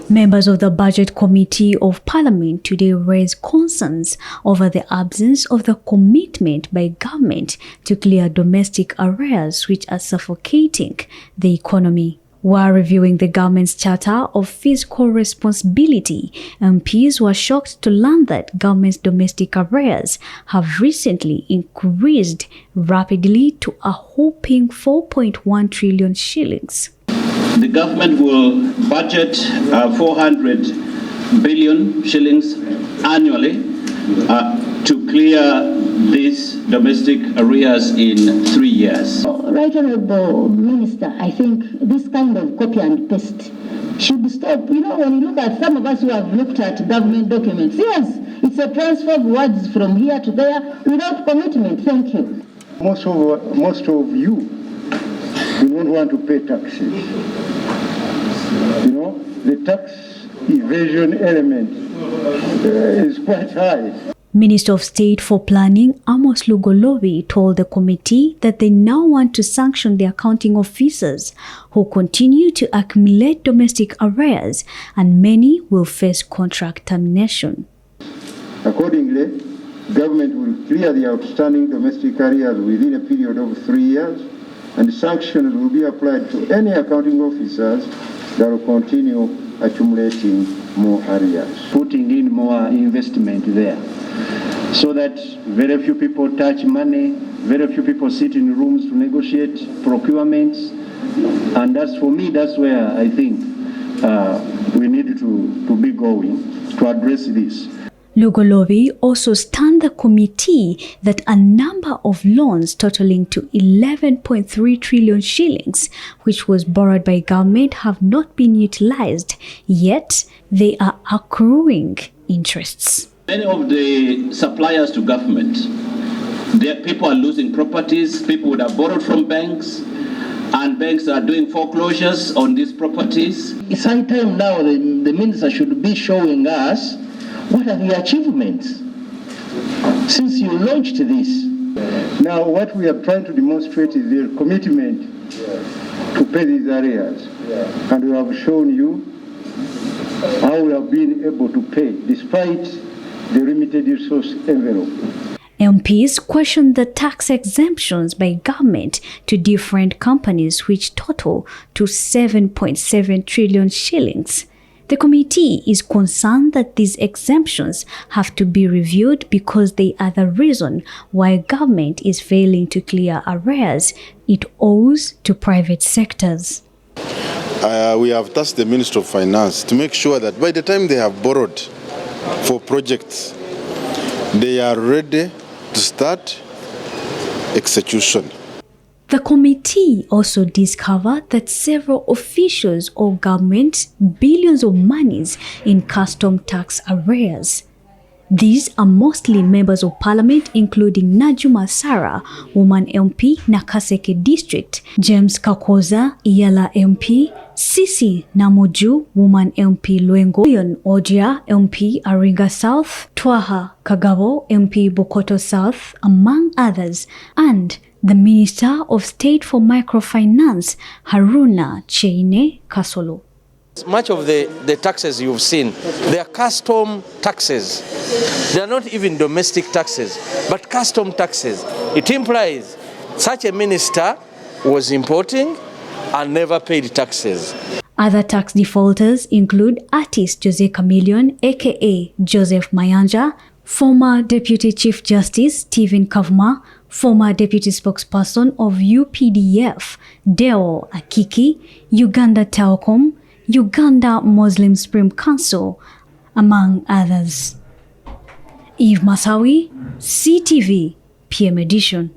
Members of the Budget Committee of Parliament today raised concerns over the absence of the commitment by government to clear domestic arrears which are suffocating the economy. While reviewing the government's Charter of Fiscal Responsibility, MPs were shocked to learn that government's domestic arrears have recently increased rapidly to a whopping 4.1 trillion shillings. The government will budget 400 billion shillings annually to clear these domestic arrears in 3 years. Right Honourable Minister, I think this kind of copy and paste should stop. You know, when you look at some of us who have looked at government documents, yes, it's a transfer of words from here to there without commitment. Thank you. Most of you do not want to pay taxes. You know, the tax evasion element is quite high. Minister of State for Planning Amos Lugolobi told the committee that they now want to sanction the accounting officers who continue to accumulate domestic arrears, and many will face contract termination. Accordingly, government will clear the outstanding domestic arrears within a period of 3 years, and sanctions will be applied to any accounting officers that will continue accumulating more arrears. Putting in more investment there, so that very few people touch money, very few people sit in rooms to negotiate procurements, and that's, for me, that's where I think we need to be going to address this. Lugolobi also stunned the committee that a number of loans totaling to 11.3 trillion shillings, which was borrowed by government, have not been utilized, yet they are accruing interests. Many of the suppliers to government, people are losing properties. People would have borrowed from banks, and banks are doing foreclosures on these properties. It's high time now the minister should be showing us what are the achievements since you launched this. Now, what we are trying to demonstrate is their commitment to pay these arrears, and we have shown you how we have been able to pay despite the limited resource envelope. MPs questioned the tax exemptions by government to different companies, which total to 7.7 trillion shillings. The committee is concerned that these exemptions have to be reviewed because they are the reason why government is failing to clear arrears it owes to private sectors. We have tasked the Minister of Finance to make sure that by the time they have borrowed for projects, they are ready to start execution. The committee also discovered that several officials owe government billions of monies in custom tax arrears. These are mostly members of parliament, including Najuma Sarah, woman MP, Nakaseke District, James Kakoza, Iyala MP, Sisi Namuju, woman MP Luengo, Leon Odia, MP Aringa South, Twaha Kagabo, MP Bokoto South, among others, and the Minister of State for Microfinance, Haruna Cheine Kasolo. Much of the taxes you've seen, they are custom taxes. They are not even domestic taxes, but custom taxes. It implies such a minister was importing and never paid taxes. Other tax defaulters include artist Jose Chameleon, aka Joseph Mayanja, former Deputy Chief Justice Stephen Kavuma, former Deputy Spokesperson of UPDF Deo Akiki, Uganda Telecom, Uganda Muslim Supreme Council, among others. Eve Masawi, CTV, PM Edition.